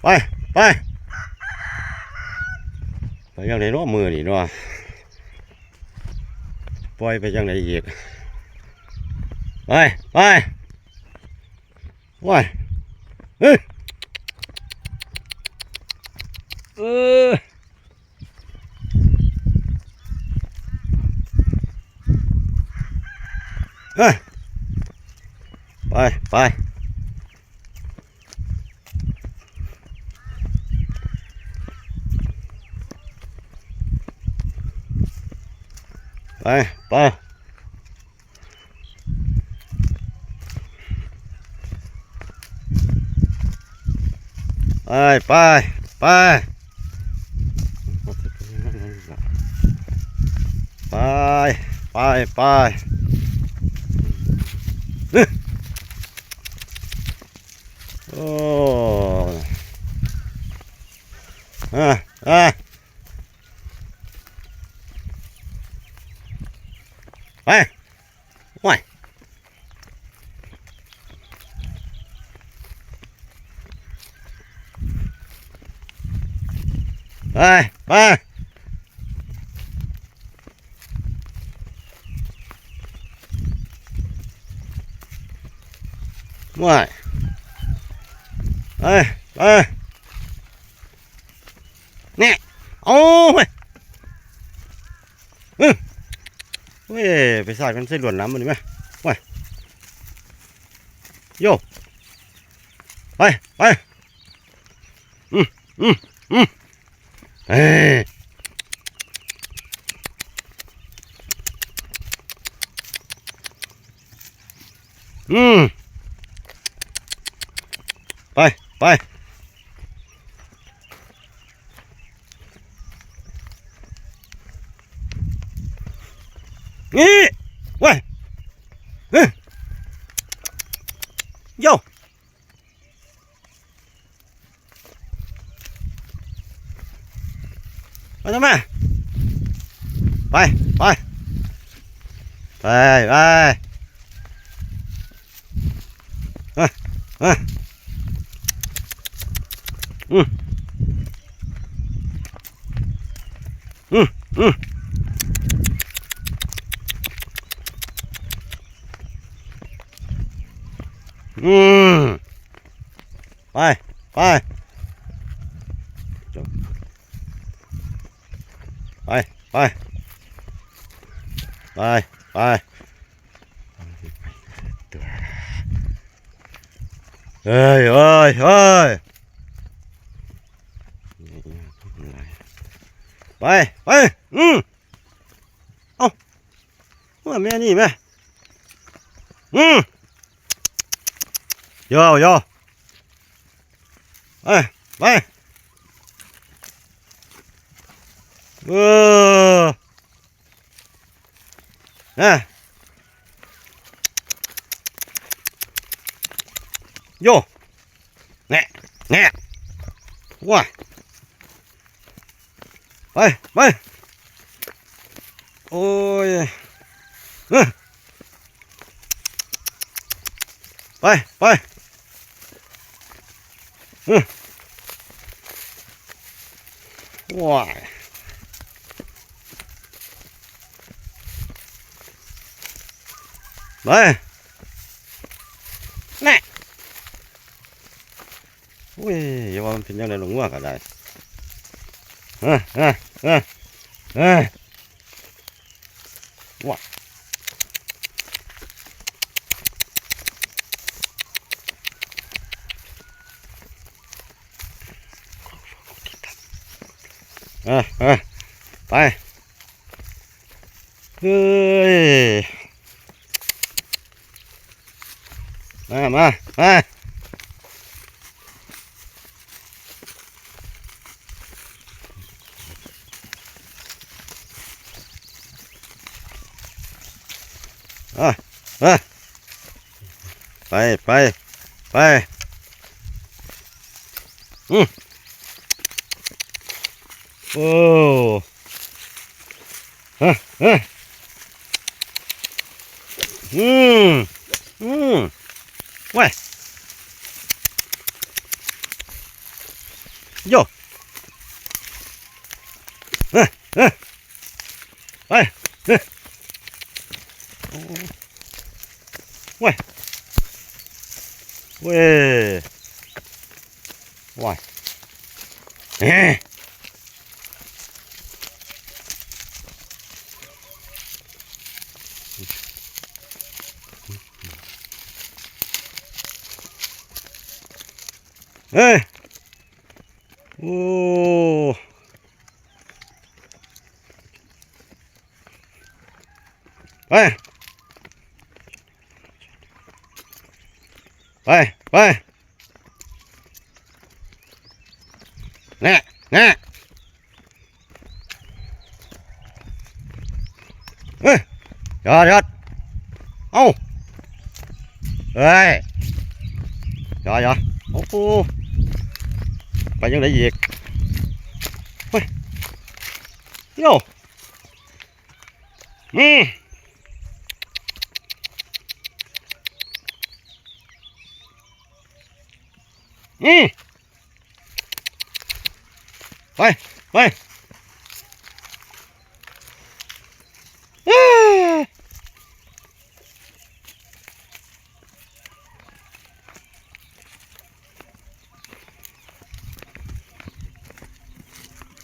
ไปไปไปยังไงเนาะมือนี่เนาะปล่อยไปยังไงอีกไปไปว้ายเฮ้ยเออเฮ้ยไปไปไปไปไปไปไปไปไปไปโอ้อ่ะไปว้ายไปไปว้ายไปไปเนี่ยโอ้ยเว้ยไปสาดกันเส้นหลวนน้ำมันดิไหมว้ายโยไปไปอืมอืมอืมเฮ้ยอืมไปไปนี่เว้ยเฮ้ยโยไปทำไมไปไปไปไปเฮ้ยเฮ้ยอืมอืมอืมอืมไปไปไปไปไปไปเฮ้ยเฮ้ยเฮ้ยไปไปอืมเอ้าว่าแม่นี่แม่อืมโยโยไปไปเออนะโยแง่แง่ว้าไปไปโอ้ยเออไปไปเออว้าไปแน่โอ้ยอย่าว่ามันเป็นยังไงหลงว่าก็ได้เออเออเออเออว้าเออเออไปเฮ้ยมามามาอ่ะอ่ะไปไปไปอืมโอ้ฮะฮะอืมอืมเว้ย โย่เฮ้ยเฮ้ยไปเฮ้ยโอ้เว้ยเว้ยว้ายเฮ้ยเฮ้ยโอ้ไปไปไปแน่แน่เฮ้ยยอดเอ้าเฮ้ยยอดโอ้โหไปยังไงอีกเฮ้ยโย่อืมไปไปเอ้ย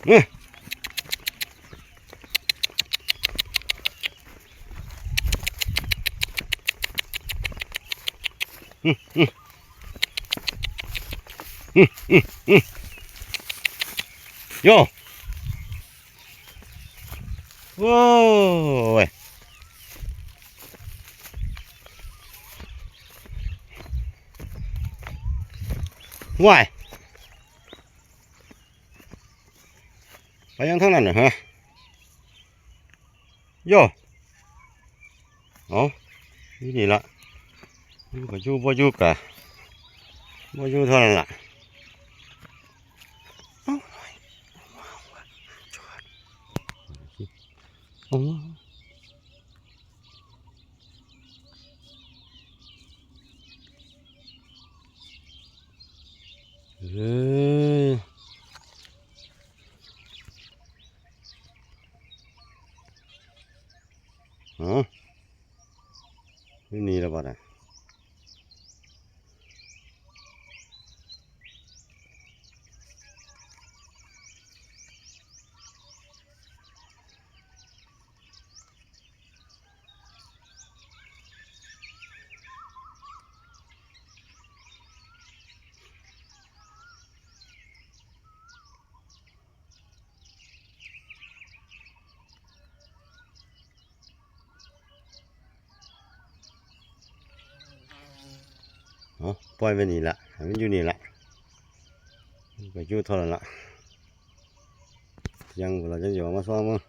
เอ้ยโย่โว้ยว้ายไปยังทั้งนั้นเหรอฮะโย่อ๋อนี่ละอยู่กับอยู่บ่อยู่กะบ่อยู่เท่านั้นล่ะเอ้าโอ้เฮ้ยอ๋อนี่ละบ่ได้อ๋อปล่อยไปนี่ละให้มันอยู่นี่ละไปอยู่เท่านั้นละยังเราจะอยู่มาซ้อมมั้ง